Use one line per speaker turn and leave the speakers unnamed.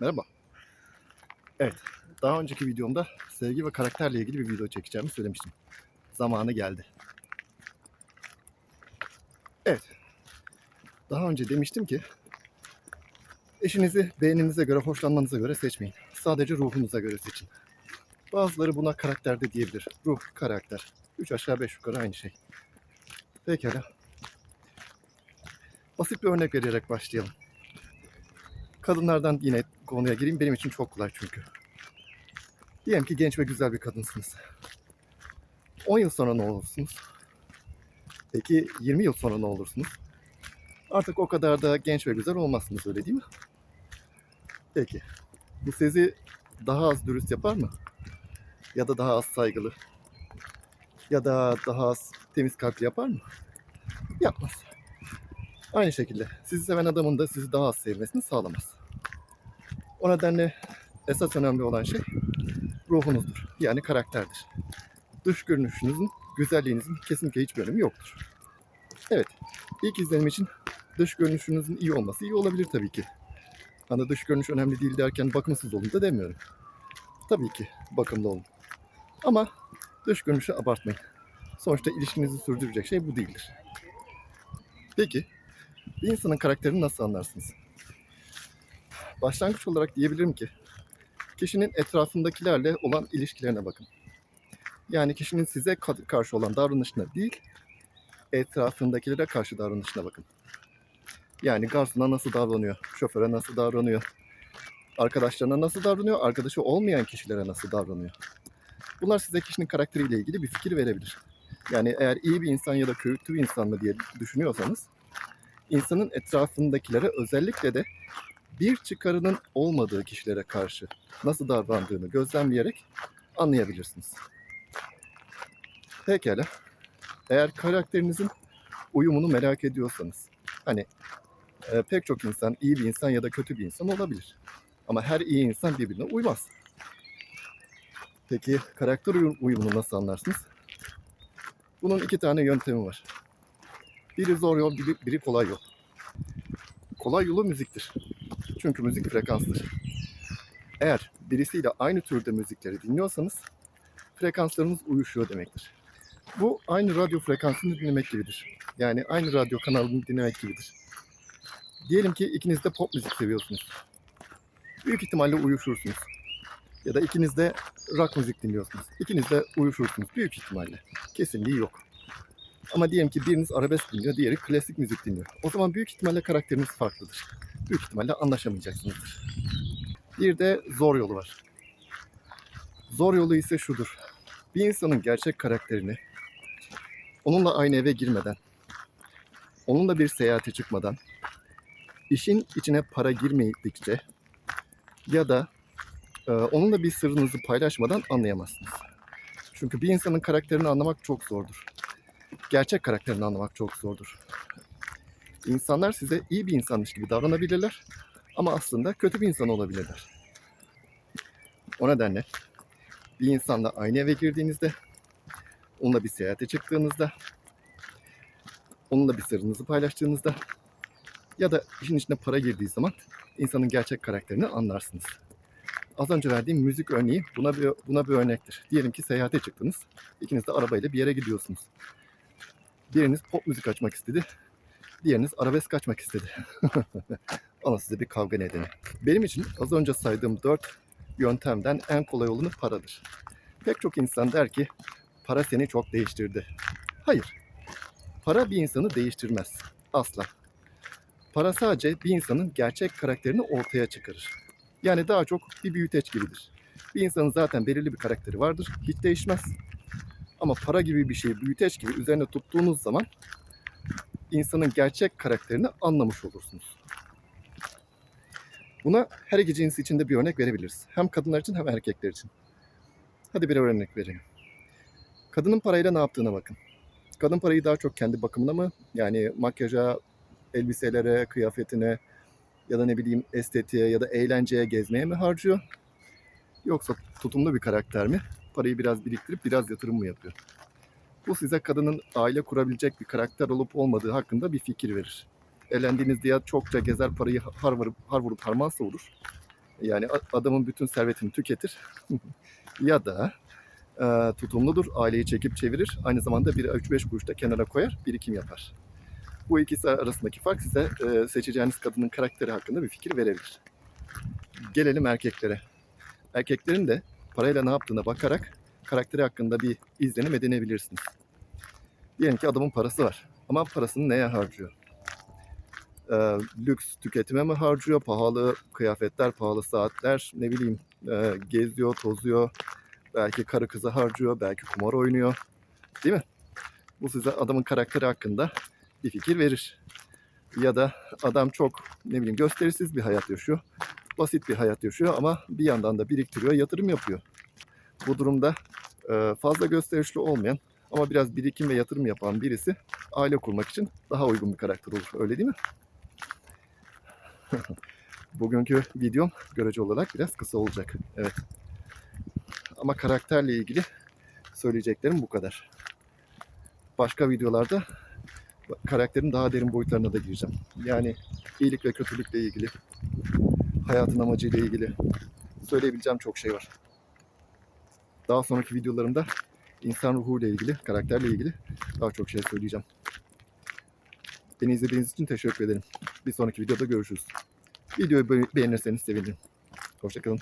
Merhaba. Evet, daha önceki videomda sevgi ve karakterle ilgili bir video çekeceğimi söylemiştim. Zamanı geldi. Evet, daha önce demiştim ki eşinizi beğeninize göre, hoşlanmanıza göre seçmeyin. Sadece ruhunuza göre seçin. Bazıları buna karakter de diyebilir. Ruh, karakter. Üç aşağı beş yukarı aynı şey. Pekala. Basit bir örnek vererek başlayalım. Kadınlardan yine konuya gireyim. Benim için çok kolay çünkü. Diyelim ki genç ve güzel bir kadınsınız. 10 yıl sonra ne olursunuz? Peki 20 yıl sonra ne olursunuz? Artık o kadar da genç ve güzel olmazsınız, öyle değil mi? Peki, bu sizi daha az dürüst yapar mı? Ya da daha az saygılı? Ya da daha az temiz kalpli yapar mı? Yapmaz. Aynı şekilde sizi seven adamın da sizi daha az sevmesini sağlamaz. O nedenle esas önemli olan şey ruhunuzdur. Yani karakterdir. Dış görünüşünüzün, güzelliğinizin kesinlikle hiçbir önemi yoktur. Evet, ilk izlenim için dış görünüşünüzün iyi olması iyi olabilir tabii ki. Hani dış görünüş önemli değil derken bakımsız olun da demiyorum. Tabii ki bakımlı olun. Ama dış görünüşü abartmayın. Sonuçta ilişkinizi sürdürecek şey bu değildir. Peki, bir insanın karakterini nasıl anlarsınız? Başlangıç olarak diyebilirim ki, kişinin etrafındakilerle olan ilişkilerine bakın. Yani kişinin size karşı olan davranışına değil, etrafındakilere karşı davranışına bakın. Yani garsona nasıl davranıyor, şoföre nasıl davranıyor, arkadaşlarına nasıl davranıyor, arkadaşı olmayan kişilere nasıl davranıyor. Bunlar size kişinin karakteriyle ilgili bir fikir verebilir. Yani eğer iyi bir insan ya da kötü bir insan mı diye düşünüyorsanız, insanın etrafındakilere, özellikle de bir çıkarının olmadığı kişilere karşı nasıl davrandığını gözlemleyerek anlayabilirsiniz. Pekala, eğer karakterinizin uyumunu merak ediyorsanız, hani pek çok insan iyi bir insan ya da kötü bir insan olabilir. Ama her iyi insan birbirine uymaz. Peki karakter uyumunu nasıl anlarsınız? Bunun iki tane yöntemi var. Biri zor yol, biri kolay yol. Kolay yolu müziktir. Çünkü müzik frekanstır. Eğer birisiyle aynı türde müzikleri dinliyorsanız frekanslarınız uyuşuyor demektir. Bu aynı radyo frekansını dinlemek gibidir. Yani aynı radyo kanalını dinlemek gibidir. Diyelim ki ikiniz de pop müzik seviyorsunuz. Büyük ihtimalle uyuşursunuz. Ya da ikiniz de rock müzik dinliyorsunuz. İkiniz de uyuşursunuz büyük ihtimalle. Kesinliği yok. Ama diyelim ki biriniz arabesk dinliyor, diğeri klasik müzik dinliyor. O zaman büyük ihtimalle karakteriniz farklıdır. Büyük ihtimalle anlaşamayacaksınızdır. Bir de zor yolu var. Zor yolu ise şudur. Bir insanın gerçek karakterini onunla aynı eve girmeden, onunla bir seyahate çıkmadan, işin içine para girmedikçe ya da onunla bir sırrınızı paylaşmadan anlayamazsınız. Çünkü bir insanın karakterini anlamak çok zordur. Gerçek karakterini anlamak çok zordur. İnsanlar size iyi bir insanmış gibi davranabilirler ama aslında kötü bir insan olabilirler. O nedenle bir insanla aynı eve girdiğinizde, onunla bir seyahate çıktığınızda, onunla bir sırrınızı paylaştığınızda ya da işin içine para girdiği zaman insanın gerçek karakterini anlarsınız. Az önce verdiğim müzik örneği buna bir örnektir. Diyelim ki seyahate çıktınız. İkiniz de arabayla bir yere gidiyorsunuz. Biriniz pop müzik açmak istedi. Diğeriniz arabesk açmak istedi. Ama size bir kavga nedeni. Benim için az önce saydığım 4 yöntemden en kolay olanı paradır. Pek çok insan der ki para seni çok değiştirdi. Hayır. Para bir insanı değiştirmez. Asla. Para sadece bir insanın gerçek karakterini ortaya çıkarır. Yani daha çok bir büyüteç gibidir. Bir insanın zaten belirli bir karakteri vardır. Hiç değişmez. Ama para gibi bir şeyi büyüteç gibi üzerine tuttuğunuz zaman insanın gerçek karakterini anlamış olursunuz. Buna her iki cins için de bir örnek verebiliriz. Hem kadınlar için hem erkekler için. Hadi bir örnek vereyim. Kadının parayla ne yaptığına bakın. Kadın parayı daha çok kendi bakımına mı? Yani makyaja, elbiselere, kıyafetine ya da ne bileyim estetiğe ya da eğlenceye, gezmeye mi harcıyor? Yoksa tutumlu bir karakter mi? Parayı biraz biriktirip biraz yatırım mı yapıyor? Bu size kadının aile kurabilecek bir karakter olup olmadığı hakkında bir fikir verir. Eğlendiğinizde ya çokça gezer parayı har vurup harman savurur Yani adamın bütün servetini tüketir ya da tutumludur, aileyi çekip çevirir. Aynı zamanda bir 3-5 kuruş da kenara koyar, birikim yapar. Bu ikisi arasındaki fark size seçeceğiniz kadının karakteri hakkında bir fikir verebilir. Gelelim erkeklere. Erkeklerin de parayla ne yaptığına bakarak karakteri hakkında bir izlenim edinebilirsiniz. Diyelim ki adamın parası var ama parasını neye harcıyor? Lüks tüketime mi harcıyor? Pahalı kıyafetler, pahalı saatler, ne bileyim geziyor, tozuyor. Belki karı kıza harcıyor, belki kumar oynuyor. Değil mi? Bu size adamın karakteri hakkında bir fikir verir. Ya da adam çok ne bileyim gösterişsiz bir hayat yaşıyor. Basit bir hayat yaşıyor ama bir yandan da biriktiriyor, yatırım yapıyor. Bu durumda fazla gösterişli olmayan ama biraz birikim ve yatırım yapan birisi aile kurmak için daha uygun bir karakter olur. Öyle değil mi? Bugünkü videom görece olarak biraz kısa olacak. Evet. Ama karakterle ilgili söyleyeceklerim bu kadar. Başka videolarda karakterin daha derin boyutlarına da gireceğim. Yani iyilik ve kötülükle ilgili, hayatın amacıyla ilgili söyleyebileceğim çok şey var. Daha sonraki videolarımda insan ruhuyla ilgili, karakterle ilgili daha çok şey söyleyeceğim. Beni izlediğiniz için teşekkür ederim. Bir sonraki videoda görüşürüz. Videoyu beğenirseniz sevinirim. Hoşça kalın.